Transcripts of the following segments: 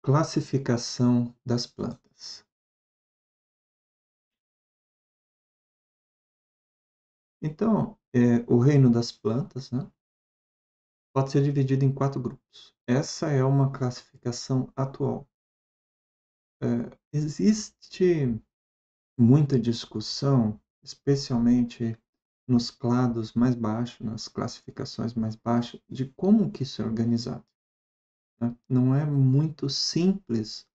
Classificação das plantas. Então, o reino das plantas, né, pode ser dividido em 4 grupos. Essa é uma classificação atual. Existe muita discussão, especialmente nos clados mais baixos, nas classificações mais baixas, de como que isso é organizado, né. Não é muito simples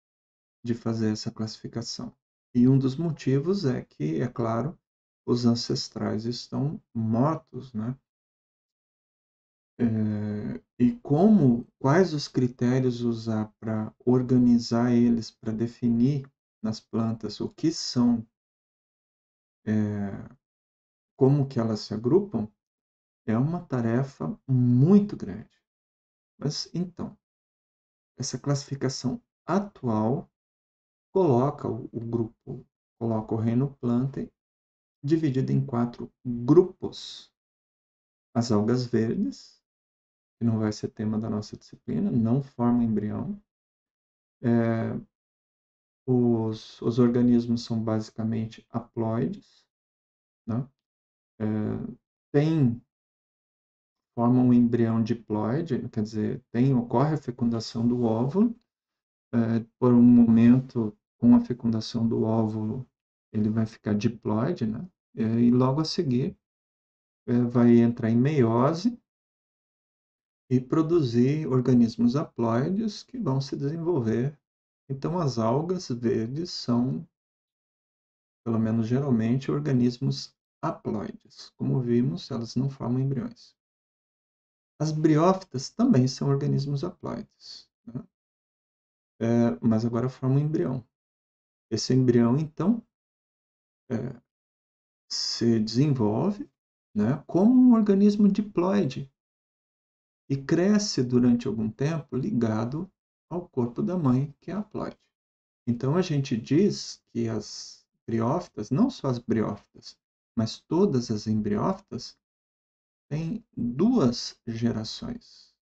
de fazer essa classificação. E um dos motivos é que, é claro, os ancestrais estão mortos, né? E quais os critérios usar para organizar eles, para definir nas plantas o que são, como que elas se agrupam, é uma tarefa muito grande. Mas então, essa classificação atual coloca o grupo, coloca o reino planta dividido em 4 grupos. As algas verdes, que não vai ser tema da nossa disciplina, não formam embrião. Os organismos são basicamente haploides, né? Tem, formam um embrião diploide, quer dizer, ocorre a fecundação do óvulo. Por um momento, com a fecundação do óvulo, ele vai ficar diploide, né? E logo a seguir vai entrar em meiose e produzir organismos haploides que vão se desenvolver. Então, as algas verdes são, pelo menos geralmente, organismos haploides. Como vimos, elas não formam embriões. As briófitas também são organismos haploides, né? Mas agora formam um embrião. Esse embrião, então, se desenvolve, né, como um organismo diploide e cresce durante algum tempo ligado ao corpo da mãe, que é haploide. Então, a gente diz que as briófitas, não só as briófitas, mas todas as embriófitas, têm 2 gerações,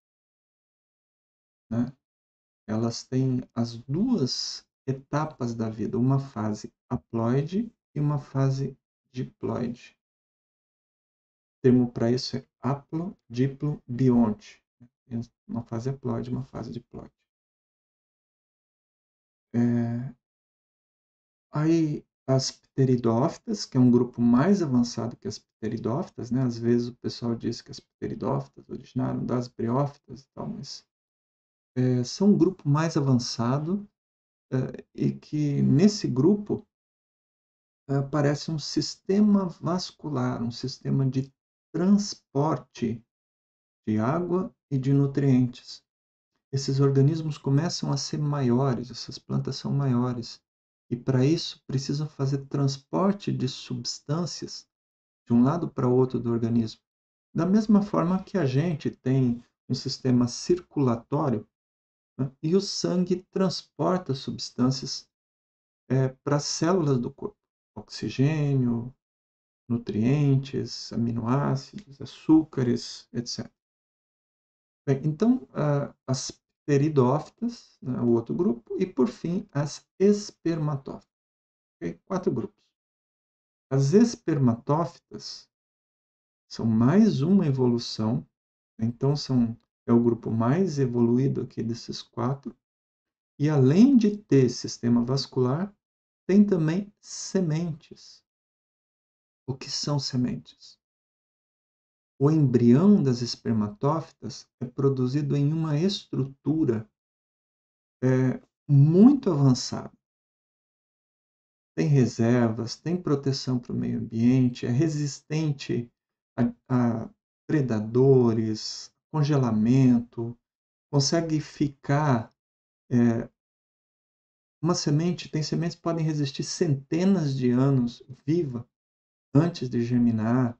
né? Elas têm as 2 etapas da vida, uma fase haploide e uma fase diploide. O termo para isso é haplodiplo-bionte. Uma fase haploide e uma fase diploide. Aí as pteridófitas, que é um grupo mais avançado que as pteridófitas, né? Às vezes o pessoal diz que as pteridófitas originaram das briófitas e tal, mas são um grupo mais avançado e que nesse grupo aparece um sistema vascular, um sistema de transporte de água e de nutrientes. Esses organismos começam a ser maiores, essas plantas são maiores. E para isso precisam fazer transporte de substâncias de um lado para o outro do organismo. Da mesma forma que a gente tem um sistema circulatório, né, e o sangue transporta substâncias para as células do corpo. Oxigênio, nutrientes, aminoácidos, açúcares, etc. Bem, então, as pteridófitas, né, o outro grupo, e por fim, as espermatófitas. Okay? 4 grupos. As espermatófitas são mais uma evolução, então é o grupo mais evoluído aqui desses 4, e além de ter sistema vascular, tem também sementes. O que são sementes? O embrião das espermatófitas é produzido em uma estrutura muito avançada. Tem reservas, tem proteção para o meio ambiente, é resistente a predadores, congelamento, consegue ficar. Tem sementes que podem resistir centenas de anos viva antes de germinar.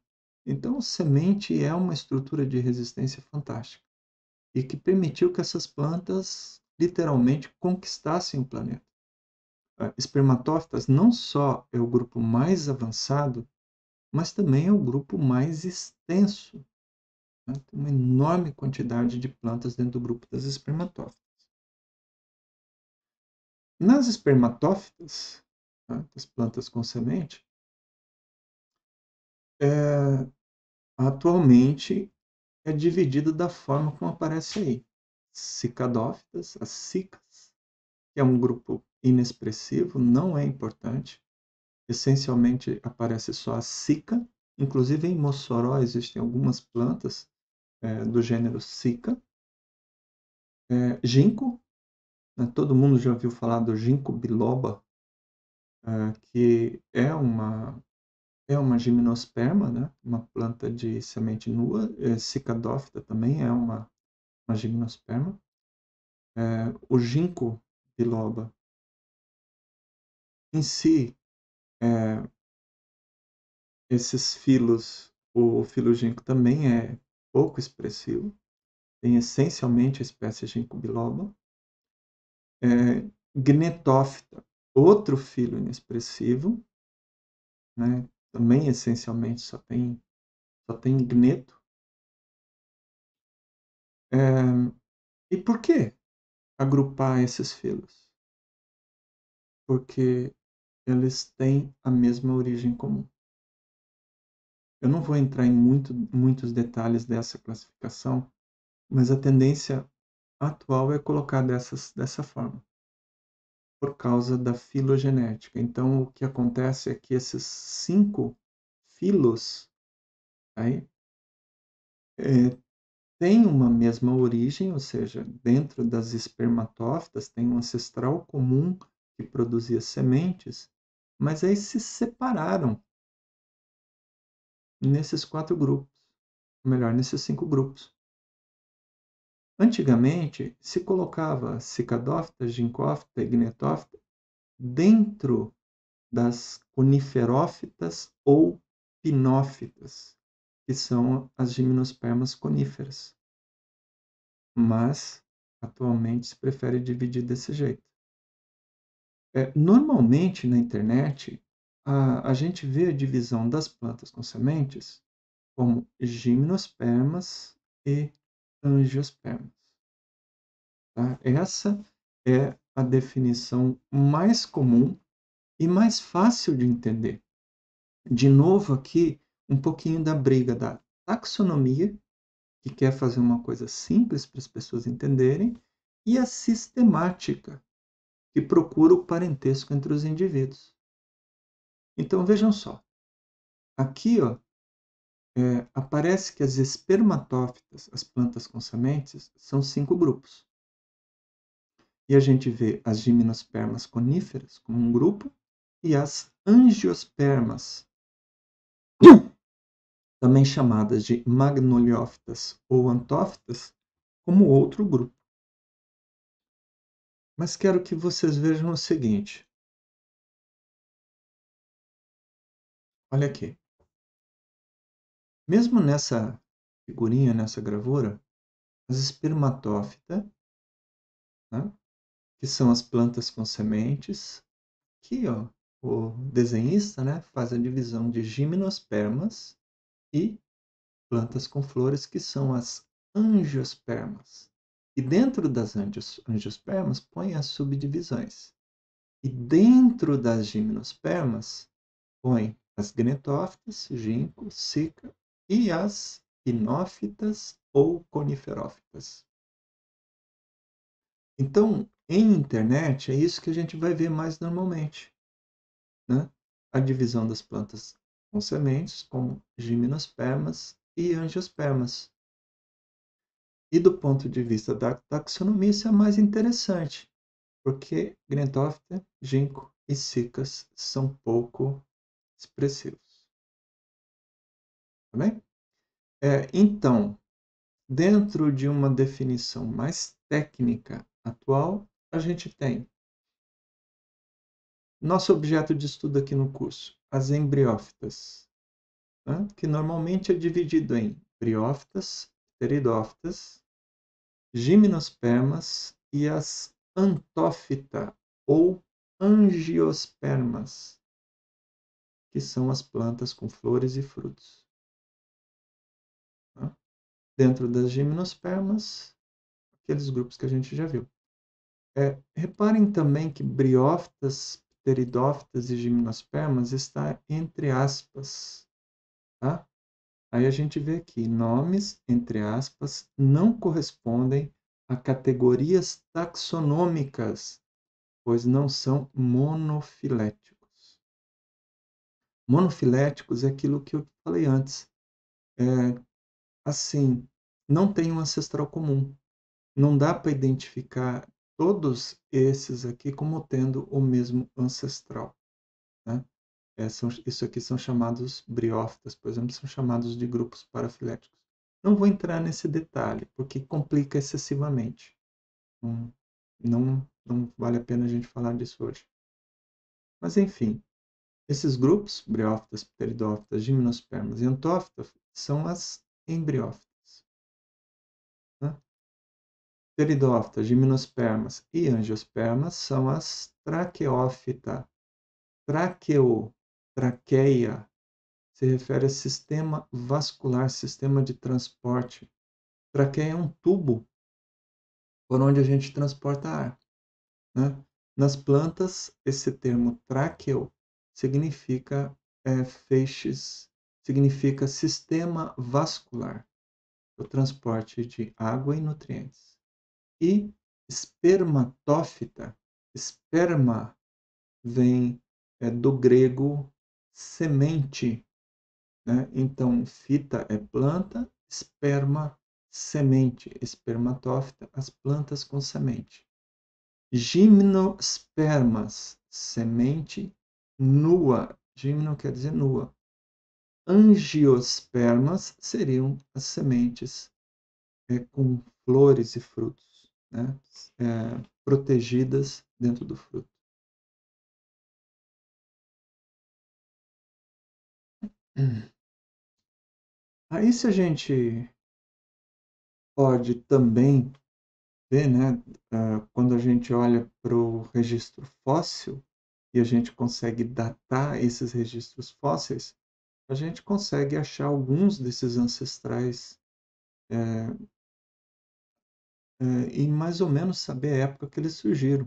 Então, semente é uma estrutura de resistência fantástica e que permitiu que essas plantas literalmente conquistassem o planeta. Espermatófitas não só é o grupo mais avançado, mas também é o grupo mais extenso, né? Tem uma enorme quantidade de plantas dentro do grupo das espermatófitas. Nas espermatófitas, tá, as plantas com semente, atualmente é dividido da forma como aparece aí. Cicadófitas, as cicas, que é um grupo inexpressivo, não é importante. Essencialmente aparece só a cica. Inclusive em Mossoró existem algumas plantas do gênero cica. Ginkgo, né? Todo mundo já ouviu falar do ginkgo biloba, que é uma gimnosperma, né? Uma planta de semente nua. Cicadófita também é uma gimnosperma. O ginkgo biloba em si, esses filos, o filo ginkgo também é pouco expressivo, tem essencialmente a espécie ginkgo biloba. Gnetófita, outro filo inexpressivo, né? Também essencialmente só tem gneto. E por que agrupar esses filos? Porque eles têm a mesma origem comum. Eu não vou entrar em muitos detalhes dessa classificação, mas a tendência atual é colocar dessa forma, por causa da filogenética. Então, o que acontece é que esses 5 filos aí, têm uma mesma origem, ou seja, dentro das espermatófitas tem um ancestral comum que produzia sementes, mas aí se separaram nesses 4 grupos, ou melhor, nesses 5 grupos. Antigamente, se colocava cicadófita, ginkgófita e gnetófita dentro das coniferófitas ou pinófitas, que são as gimnospermas coníferas. Mas, atualmente, se prefere dividir desse jeito. Normalmente, na internet, a gente vê a divisão das plantas com sementes como gimnospermas e angiospermas. Tá? Essa é a definição mais comum e mais fácil de entender. De novo, aqui, um pouquinho da briga da taxonomia, que quer fazer uma coisa simples para as pessoas entenderem, e a sistemática, que procura o parentesco entre os indivíduos. Então, vejam só. Aqui, ó, aparece que as espermatófitas, as plantas com sementes, são 5 grupos. E a gente vê as gimnospermas coníferas como um grupo e as angiospermas, também chamadas de magnoliófitas ou antófitas, como outro grupo. Mas quero que vocês vejam o seguinte. Olha aqui. Mesmo nessa figurinha, nessa gravura, as espermatófitas, né, que são as plantas com sementes, aqui, ó, o desenhista, né, faz a divisão de gimnospermas e plantas com flores, que são as angiospermas. E dentro das angiospermas põe as subdivisões. E dentro das gimnospermas põe as gnetófitas, ginkgo, cica e as pinófitas ou coniferófitas. Então, em internet, é isso que a gente vai ver mais normalmente, né? A divisão das plantas com sementes, como gimnospermas e angiospermas. E do ponto de vista da taxonomia, isso é mais interessante, porque gnetófita, ginkgo e cicas são pouco expressivos. Tá bem? Então, dentro de uma definição mais técnica atual, a gente tem nosso objeto de estudo aqui no curso, as embriófitas, né? Que normalmente é dividido em briófitas, pteridófitas, gimnospermas e as antófita ou angiospermas, que são as plantas com flores e frutos. Tá? Dentro das gimnospermas, aqueles grupos que a gente já viu. Reparem também que briófitas, pteridófitas e gimnospermas está entre aspas, tá? Aí a gente vê aqui, nomes, entre aspas, não correspondem a categorias taxonômicas, pois não são monofiléticos. Monofiléticos é aquilo que eu falei antes. Assim, não tem um ancestral comum. Não dá para identificar todos esses aqui como tendo o mesmo ancestral, né? Isso aqui são chamados briófitas, por exemplo, são chamados de grupos parafiléticos. Não vou entrar nesse detalhe, porque complica excessivamente. Não vale a pena a gente falar disso hoje. Mas, enfim, esses grupos, briófitas, pteridófitas, gimnospermas e antófitas, são as embriófitas, né? Pteridófitas, gimnospermas e angiospermas são as traqueófita. Traqueia, se refere a sistema vascular, sistema de transporte. Traqueia é um tubo por onde a gente transporta ar, né? Nas plantas, esse termo tráqueo significa feixes, significa sistema vascular, o transporte de água e nutrientes. E espermatófita, esperma vem do grego semente, né? Então, fita é planta, esperma, semente, espermatófita, as plantas com semente. Gimnospermas, semente nua. Gimno quer dizer nua. Angiospermas seriam as sementes com flores e frutos, né? Protegidas dentro do fruto. Aí, se a gente pode também ver, né, quando a gente olha para o registro fóssil e a gente consegue datar esses registros fósseis, a gente consegue achar alguns desses ancestrais e mais ou menos saber a época que eles surgiram,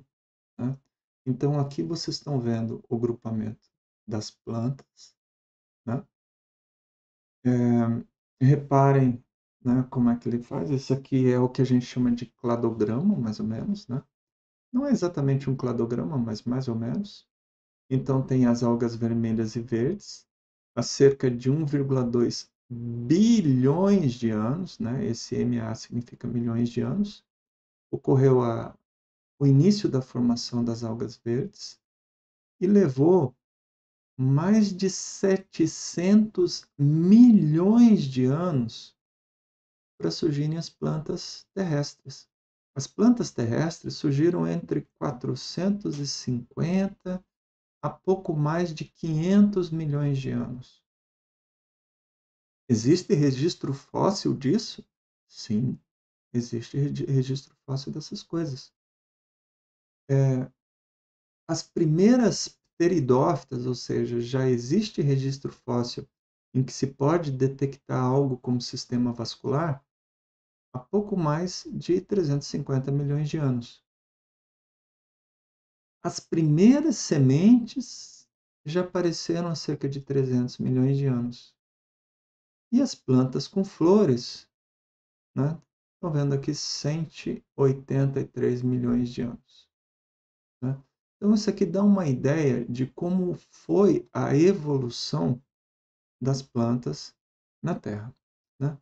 né? Então, aqui vocês estão vendo o grupamento das plantas, né? Reparem, né, como é que ele faz. Isso aqui é o que a gente chama de cladograma, mais ou menos, né? Não é exatamente um cladograma, mas mais ou menos. Então, tem as algas vermelhas e verdes, há cerca de 1,2 bilhões de anos, né? Esse MA significa milhões de anos, ocorreu o início da formação das algas verdes e levou mais de 700 milhões de anos para surgirem as plantas terrestres. As plantas terrestres surgiram entre 450 a pouco mais de 500 milhões de anos. Existe registro fóssil disso? Sim, existe registro fóssil dessas coisas. As primeiras pteridófitas, ou seja, já existe registro fóssil em que se pode detectar algo como sistema vascular há pouco mais de 350 milhões de anos. As primeiras sementes já apareceram há cerca de 300 milhões de anos. E as plantas com flores, né? Estão vendo aqui 183 milhões de anos, né? Então, isso aqui dá uma ideia de como foi a evolução das plantas na Terra, né?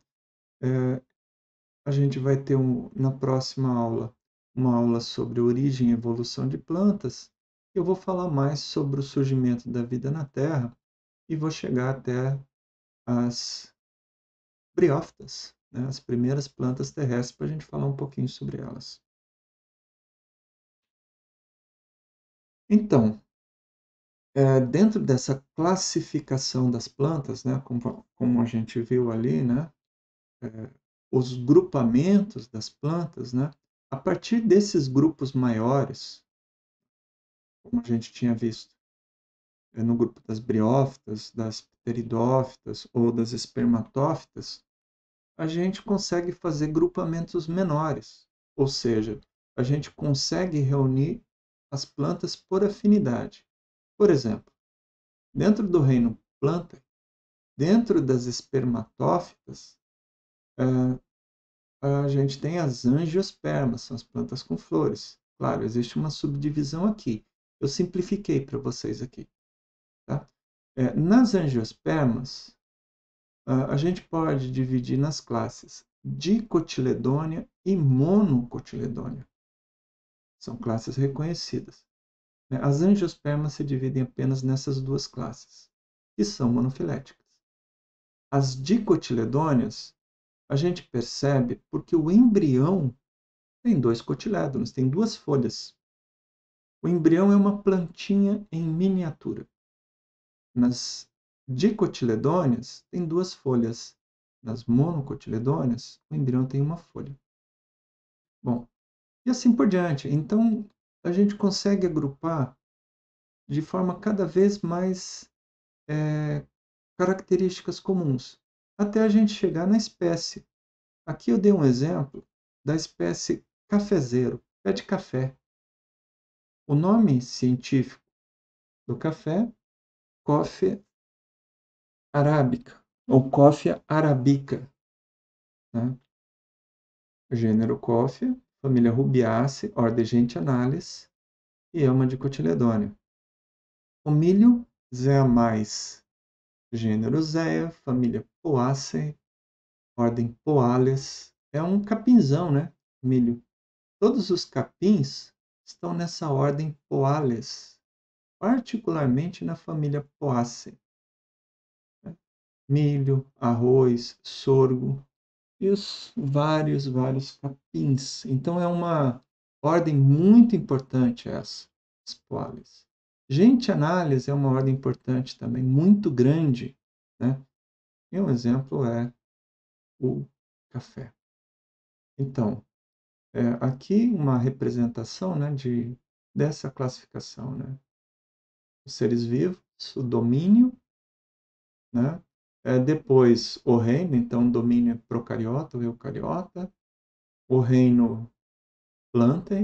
A gente vai ter na próxima aula uma aula sobre origem e evolução de plantas. Eu vou falar mais sobre o surgimento da vida na Terra e vou chegar até as briófitas, né? As primeiras plantas terrestres, para a gente falar um pouquinho sobre elas. Então, dentro dessa classificação das plantas, né, como a gente viu ali, né, os grupamentos das plantas, né, a partir desses grupos maiores, como a gente tinha visto, no grupo das briófitas, das pteridófitas ou das espermatófitas, a gente consegue fazer grupamentos menores, ou seja, a gente consegue reunir as plantas por afinidade. Por exemplo, dentro do reino planta, dentro das espermatófitas, a gente tem as angiospermas, são as plantas com flores. Claro, existe uma subdivisão aqui. Eu simplifiquei para vocês aqui. Tá? Nas angiospermas, a gente pode dividir nas classes dicotiledônia e monocotiledônia. São classes reconhecidas. As angiospermas se dividem apenas nessas duas classes, que são monofiléticas. As dicotiledôneas, a gente percebe porque o embrião tem 2 cotilédonos, tem 2 folhas. O embrião é uma plantinha em miniatura. Nas dicotiledôneas, tem 2 folhas. Nas monocotiledôneas, o embrião tem uma folha. Bom, e assim por diante. Então, a gente consegue agrupar de forma cada vez mais características comuns, até a gente chegar na espécie. Aqui eu dei um exemplo da espécie cafezeiro, pé de café. O nome científico do café, Coffea arábica, ou Coffea arabica. Né? Gênero Coffea, família Rubiaceae, ordem Gentianalis e ama dicotiledônea. O milho, Zea mais, gênero Zea, família Poaceae, ordem Poales. É um capinzão, né? Milho. Todos os capins estão nessa ordem Poales, particularmente na família Poaceae. Milho, arroz, sorgo e os vários capins. Então é uma ordem muito importante essa, as Poales. Gentianalis é uma ordem importante também, muito grande, né? E um exemplo é o café. Então, aqui uma representação, né, dessa classificação, né? Os seres vivos, o domínio, né? Depois o reino, então o domínio é procariota ou eucariota, o reino planta,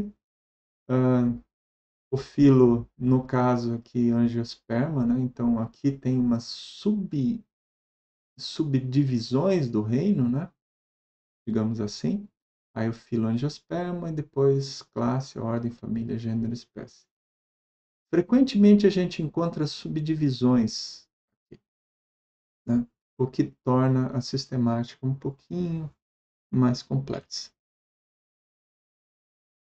o filo, no caso aqui, angiosperma, né? Então aqui tem umas subdivisões do reino, né? Digamos assim. Aí o filo angiosperma e depois classe, ordem, família, gênero, espécie. Frequentemente a gente encontra subdivisões, né? O que torna a sistemática um pouquinho mais complexa.